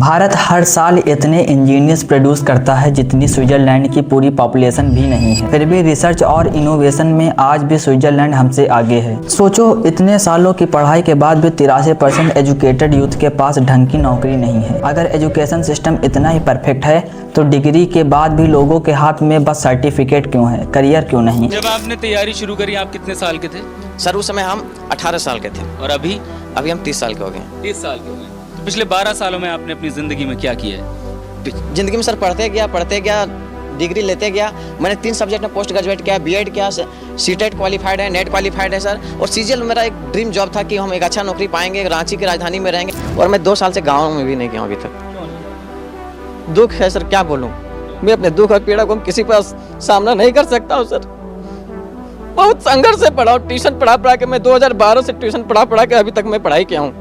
भारत हर साल इतने engineers produce करता है जितनी स्विट्जरलैंड की पूरी पॉपुलेशन भी नहीं है। फिर भी रिसर्च और इनोवेशन में आज भी स्विट्जरलैंड हमसे आगे है। सोचो, इतने सालों की पढ़ाई के बाद भी 83% एजुकेटेड यूथ के पास ढंग की नौकरी नहीं है। अगर एजुकेशन सिस्टम इतना ही परफेक्ट है तो डिग्री के बाद भी लोगों के हाथ में बस सर्टिफिकेट क्यों है, करियर क्यों नहीं। जब आपने तैयारी शुरू करी आप कितने साल के थे? सर उस समय हम 18 साल के थे। और अभी हम 30 साल के हो गए। 30 साल के हो गए। तो पिछले 12 सालों में आपने अपनी ज़िंदगी में क्या किया है? ज़िंदगी में सर पढ़ते गया, डिग्री लेते गया। मैंने 3 सब्जेक्ट में पोस्ट ग्रेजुएट किया, बीएड किया, सीटेट क्वालिफाइड है, नेट क्वालिफाइड है सर। और सीजीएल मेरा एक ड्रीम जॉब था कि हम एक अच्छा नौकरी पाएंगे, रांची की राजधानी में रहेंगे। और मैं 2 साल से गाँव में भी नहीं गया अभी तक। दुख है सर, क्या बोलूँ। मैं अपने दुख और पीड़ा को किसी पर सामना नहीं कर सकता हूँ सर। बहुत संघर्ष से पढ़ा हूँ, ट्यूशन पढ़ा के मैं 2012 से ट्यूशन पढ़ा के अभी तक मैं पढ़ाई किया हूँ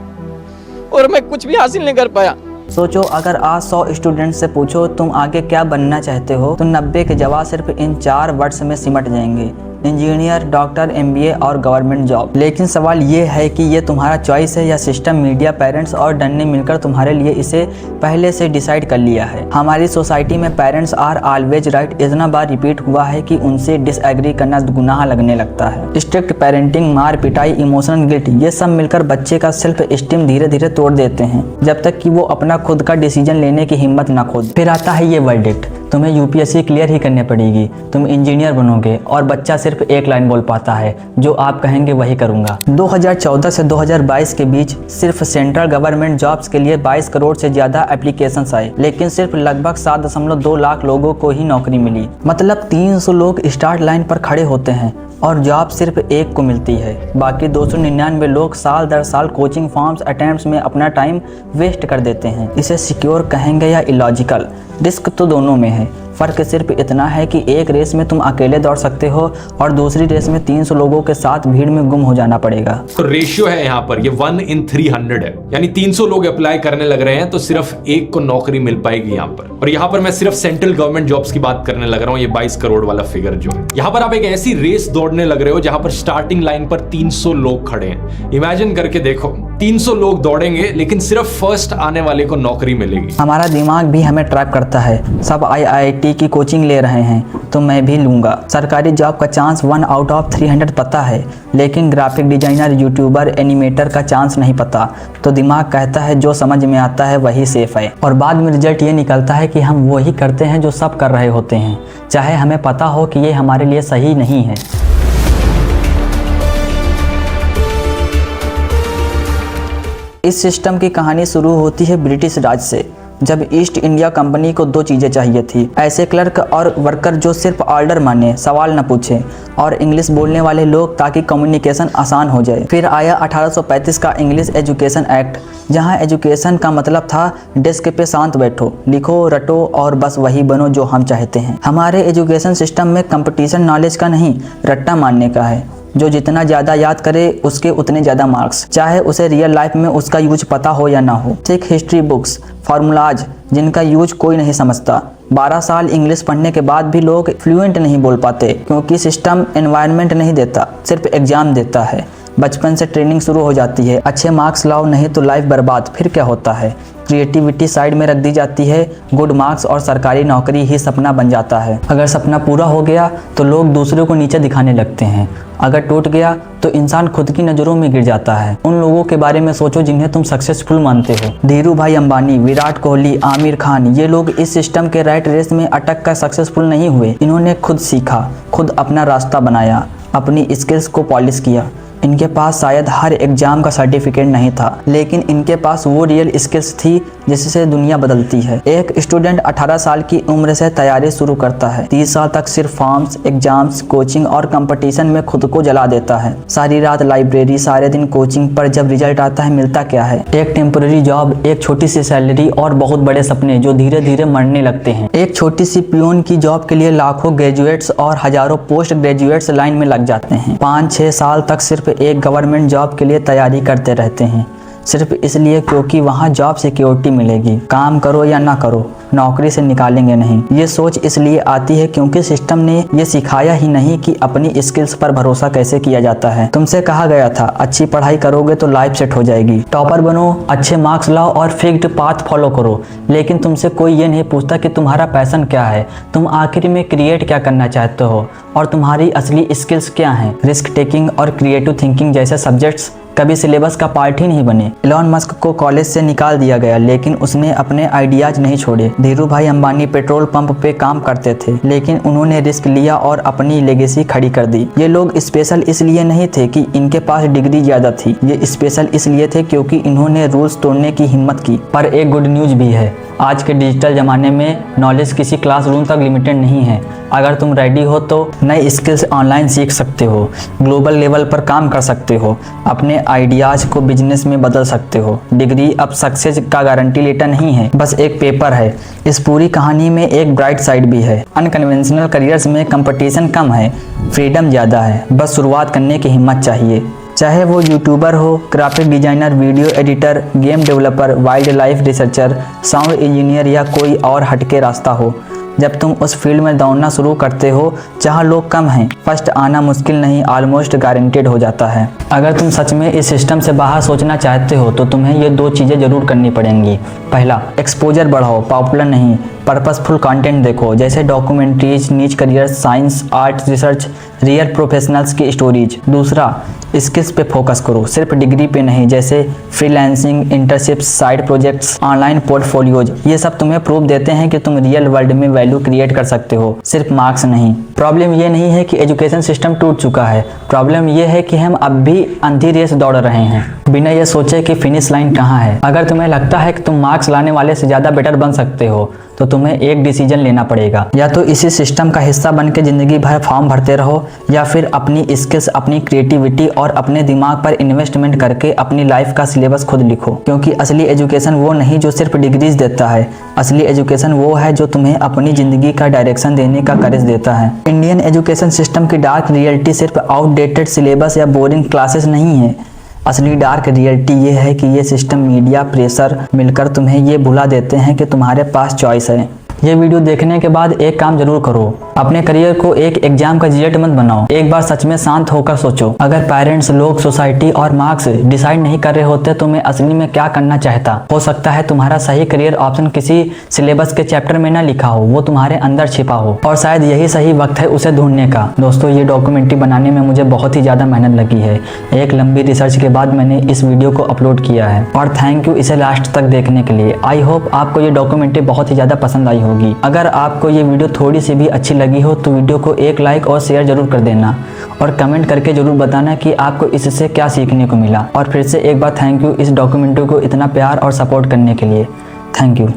और मैं कुछ भी हासिल नहीं कर पाया। सोचो, अगर आज 100 स्टूडेंट से पूछो तुम आगे क्या बनना चाहते हो तो 90 के जवाब सिर्फ इन 4 वर्ड्स में सिमट जाएंगे, इंजीनियर, डॉक्टर, एमबीए और गवर्नमेंट जॉब। लेकिन सवाल ये है कि ये तुम्हारा चॉइस है या सिस्टम, मीडिया, पेरेंट्स और डन ने मिलकर तुम्हारे लिए इसे पहले से डिसाइड कर लिया है। हमारी सोसाइटी में पेरेंट्स आर ऑलवेज राइट इतना बार रिपीट हुआ है कि उनसे डिसएग्री करना गुनाह लगने लगता है। स्ट्रिक्ट पेरेंटिंग, मार पिटाई, इमोशनल गिल्ट, ये सब मिलकर बच्चे का सेल्फ एस्टीम धीरे धीरे तोड़ देते हैं जब तक कि वो अपना खुद का डिसीजन लेने की हिम्मत ना खोद। फिर आता है ये वर्डिक्ट, तुम्हें यूपीएससी क्लियर ही करनी पड़ेगी, तुम इंजीनियर बनोगे, और बच्चा सिर्फ एक लाइन बोल पाता है, जो आप कहेंगे वही करूंगा। 2014 से 2022 के बीच सिर्फ सेंट्रल गवर्नमेंट जॉब्स के लिए 22 करोड़ से ज्यादा एप्लीकेशंस आए, लेकिन सिर्फ लगभग 7.2 लाख लोगों को ही नौकरी मिली। मतलब 300 लोग स्टार्ट लाइन पर खड़े होते हैं और जॉब सिर्फ एक को मिलती है। बाकी 299 लोग साल दर साल कोचिंग फॉर्म्स अटेम्प्ट्स में अपना टाइम वेस्ट कर देते हैं। इसे सिक्योर कहेंगे या इलॉजिकल, रिस्क तो दोनों में है। फ़र्क सिर्फ इतना है कि एक रेस में तुम अकेले दौड़ सकते हो और दूसरी रेस में 300 लोगों के साथ भीड़ में गुम हो जाना पड़ेगा। तो रेशियो है यहाँ पर, ये 1 in 300 है, यानी 300 लोग अप्लाई करने लग रहे हैं तो सिर्फ एक को नौकरी मिल पाएगी यहाँ पर। और यहाँ पर मैं सिर्फ सेंट्रल गवर्नमेंट जॉब्स की बात करने लग रहा हूँ। ये 22 करोड़ वाला फिगर जो है, यहाँ पर आप एक ऐसी रेस दौड़ने लग रहे हो जहाँ पर स्टार्टिंग लाइन पर 300 लोग खड़े हैं। इमेजिन करके देखो, 300 लोग दौड़ेंगे लेकिन सिर्फ फर्स्ट आने वाले को नौकरी मिलेगी। हमारा दिमाग भी हमें ट्रैप करता है। सब IIT की कोचिंग ले रहे हैं तो मैं भी लूंगा। सरकारी जॉब का चांस 1 out of 300 पता है, लेकिन ग्राफिक डिजाइनर, यूट्यूबर, एनिमेटर का चांस नहीं पता। तो दिमाग कहता है जो समझ में आता है वही सेफ है, और बाद में रिजल्ट ये निकलता है कि हम वही करते हैं जो सब कर रहे होते हैं, चाहे हमें पता हो कि ये हमारे लिए सही नहीं है। इस सिस्टम की कहानी शुरू होती है ब्रिटिश राज से, जब ईस्ट इंडिया कंपनी को 2 चीज़ें चाहिए थी, ऐसे क्लर्क और वर्कर जो सिर्फ ऑर्डर माने, सवाल न पूछे, और इंग्लिश बोलने वाले लोग ताकि कम्युनिकेशन आसान हो जाए। फिर आया 1835 का इंग्लिश एजुकेशन एक्ट, जहां एजुकेशन का मतलब था डेस्क पे शांत बैठो, लिखो, रटो और बस वही बनो जो हम चाहते हैं। हमारे एजुकेशन सिस्टम में कंपटीशन नॉलेज का नहीं, रट्टा मारने का है। जो जितना ज़्यादा याद करे उसके उतने ज़्यादा मार्क्स, चाहे उसे रियल लाइफ में उसका यूज पता हो या ना हो। सिख हिस्ट्री बुक्स, फार्मूलाज जिनका यूज कोई नहीं समझता। 12 साल इंग्लिश पढ़ने के बाद भी लोग फ्लुएंट नहीं बोल पाते, क्योंकि सिस्टम एनवायरनमेंट नहीं देता, सिर्फ एग्जाम देता है। बचपन से ट्रेनिंग शुरू हो जाती है, अच्छे मार्क्स लाओ नहीं तो लाइफ बर्बाद। फिर क्या होता है, क्रिएटिविटी साइड में रख दी जाती है, गुड मार्क्स और सरकारी नौकरी ही सपना बन जाता है। अगर सपना पूरा हो गया तो लोग दूसरों को नीचे दिखाने लगते हैं, अगर टूट गया तो इंसान खुद की नज़रों में गिर जाता है। उन लोगों के बारे में सोचो जिन्हें तुम सक्सेसफुल मानते हो। धीरू भाई अंबानी, विराट कोहली, आमिर खान, ये लोग इस सिस्टम के रैट रेस में अटक कर सक्सेसफुल नहीं हुए। इन्होंने खुद सीखा, खुद अपना रास्ता बनाया, अपनी स्किल्स को पॉलिश किया। इनके पास शायद हर एग्जाम का सर्टिफिकेट नहीं था, लेकिन इनके पास वो रियल स्किल्स थी जिससे दुनिया बदलती है। एक स्टूडेंट 18 साल की उम्र से तैयारी शुरू करता है, 30 साल तक सिर्फ फॉर्म्स, एग्जाम्स, कोचिंग और कंपटीशन में खुद को जला देता है। सारी रात लाइब्रेरी, सारे दिन कोचिंग, पर जब रिजल्ट आता है मिलता क्या है? एक टेम्पररी जॉब, एक छोटी सी सैलरी और बहुत बड़े सपने जो धीरे धीरे मरने लगते हैं। एक छोटी सी पियोन की जॉब के लिए लाखों ग्रेजुएट्स और हजारों पोस्ट ग्रेजुएट्स लाइन में लग जाते हैं। 5-6 साल तक सिर्फ एक गवर्नमेंट जॉब के लिए तैयारी करते रहते हैं, सिर्फ इसलिए क्योंकि वहाँ जॉब सिक्योरिटी मिलेगी। काम करो या ना करो, नौकरी से निकालेंगे नहीं। ये सोच इसलिए आती है क्योंकि सिस्टम ने ये सिखाया ही नहीं कि अपनी स्किल्स पर भरोसा कैसे किया जाता है। तुमसे कहा गया था अच्छी पढ़ाई करोगे तो लाइफ सेट हो जाएगी, टॉपर बनो, अच्छे मार्क्स लाओ और फिक्स्ड पाथ फॉलो करो, लेकिन तुमसे कोई ये नहीं पूछता कि तुम्हारा पैशन क्या है, तुम आखिर में क्रिएट क्या करना चाहते हो और तुम्हारी असली स्किल्स क्या हैं। रिस्क टेकिंग और क्रिएटिव थिंकिंग जैसे सब्जेक्ट्स कभी सिलेबस का पार्ट ही नहीं बने। एलोन मस्क को कॉलेज से निकाल दिया गया लेकिन उसने अपने आइडियाज नहीं छोड़े। धीरू भाई अंबानी पेट्रोल पंप पे काम करते थे लेकिन उन्होंने रिस्क लिया और अपनी लेगेसी खड़ी कर दी। ये लोग स्पेशल इसलिए नहीं थे कि इनके पास डिग्री ज्यादा थी, ये स्पेशल इसलिए थे क्योंकि इन्होंने रूल्स तोड़ने की हिम्मत की। पर एक गुड न्यूज भी है, आज के डिजिटल ज़माने में नॉलेज किसी क्लासरूम तक लिमिटेड नहीं है। अगर तुम रेडी हो तो नए स्किल्स ऑनलाइन सीख सकते हो, ग्लोबल लेवल पर काम कर सकते हो, अपने आइडियाज़ को बिजनेस में बदल सकते हो। डिग्री अब सक्सेस का गारंटी लेटर नहीं है, बस एक पेपर है। इस पूरी कहानी में एक ब्राइट साइड भी है। अनकन्वेंशनल करियर्स में कंपटीशन कम है, फ्रीडम ज़्यादा है, बस शुरुआत करने की हिम्मत चाहिए। चाहे वो यूट्यूबर हो, graphic designer, video editor, game developer, wild life researcher, sound engineer या कोई और हटके रास्ता हो, जब तुम उस फील्ड में दौड़ना शुरू करते हो जहां लोग कम हैं, फर्स्ट आना मुश्किल नहीं ऑलमोस्ट गारंटेड हो जाता है। अगर तुम सच में इस सिस्टम से बाहर सोचना चाहते हो तो तुम्हें ये 2 चीज़ें जरूर करनी पड़ेंगी। पहला, एक्सपोजर बढ़ाओ, पॉपुलर नहीं पर्पसफुल कंटेंट देखो, जैसे डॉक्यूमेंट्रीज, नीच career, science, art, research, real professionals की स्टोरीज। दूसरा, स्किल्स पे फोकस करो, सिर्फ डिग्री पे नहीं, जैसे freelancing, internships, side projects, online portfolios. ये सब तुम्हें प्रूफ देते हैं कि तुम रियल वर्ल्ड में वैल्यू क्रिएट कर सकते हो, सिर्फ मार्क्स नहीं। प्रॉब्लम ये नहीं है कि एजुकेशन सिस्टम टूट चुका है, प्रॉब्लम ये है कि हम अब भी अंधी रेस दौड़ रहे हैं बिना ये सोचे कि फिनिश लाइन कहाँ है। अगर तुम्हें लगता है कि तुम मार्क्स लाने वाले से ज़्यादा बेटर बन सकते हो तो तुम्हें एक डिसीजन लेना पड़ेगा, या तो इसी सिस्टम का हिस्सा बन के ज़िंदगी भर फॉर्म भरते रहो, या फिर अपनी स्किल्स, अपनी क्रिएटिविटी और अपने दिमाग पर इन्वेस्टमेंट करके अपनी लाइफ का सिलेबस खुद लिखो। क्योंकि असली एजुकेशन वो नहीं जो सिर्फ डिग्रीज देता है, असली एजुकेशन वो है जो तुम्हें अपनी ज़िंदगी का डायरेक्शन देने का करेज देता है। इंडियन एजुकेशन सिस्टम की डार्क रियलिटी सिर्फ आउटडेटेड सिलेबस या बोरिंग क्लासेस नहीं है। असली डार्क रियलिटी ये है कि ये सिस्टम, मीडिया, प्रेशर मिलकर तुम्हें ये भुला देते हैं कि तुम्हारे पास चॉइस है। ये वीडियो देखने के बाद एक काम जरूर करो, अपने करियर को एक एग्जाम का रिजल्ट मत बनाओ। एक बार सच में शांत होकर सोचो, अगर पेरेंट्स, लोग, सोसाइटी और मार्क्स डिसाइड नहीं कर रहे होते तो मैं असली में क्या करना चाहता। हो सकता है तुम्हारा सही करियर ऑप्शन किसी सिलेबस के चैप्टर में ना लिखा हो, वो तुम्हारे अंदर छिपा हो, और शायद यही सही वक्त है उसे ढूंढने का। दोस्तों, ये डॉक्यूमेंट्री बनाने में मुझे बहुत ही ज़्यादा मेहनत लगी है। एक लंबी रिसर्च के बाद मैंने इस वीडियो को अपलोड किया है, और थैंक यू इसे लास्ट तक देखने के लिए। आई होप आपको ये डॉक्यूमेंट्री बहुत ही ज़्यादा पसंद आई होगी। अगर आपको ये वीडियो थोड़ी सी भी अच्छी लगी हो तो वीडियो को एक लाइक और शेयर जरूर कर देना, और कमेंट करके जरूर बताना कि आपको इससे क्या सीखने को मिला। और फिर से एक बार थैंक यू इस डॉक्यूमेंट्री को इतना प्यार और सपोर्ट करने के लिए। Thank you.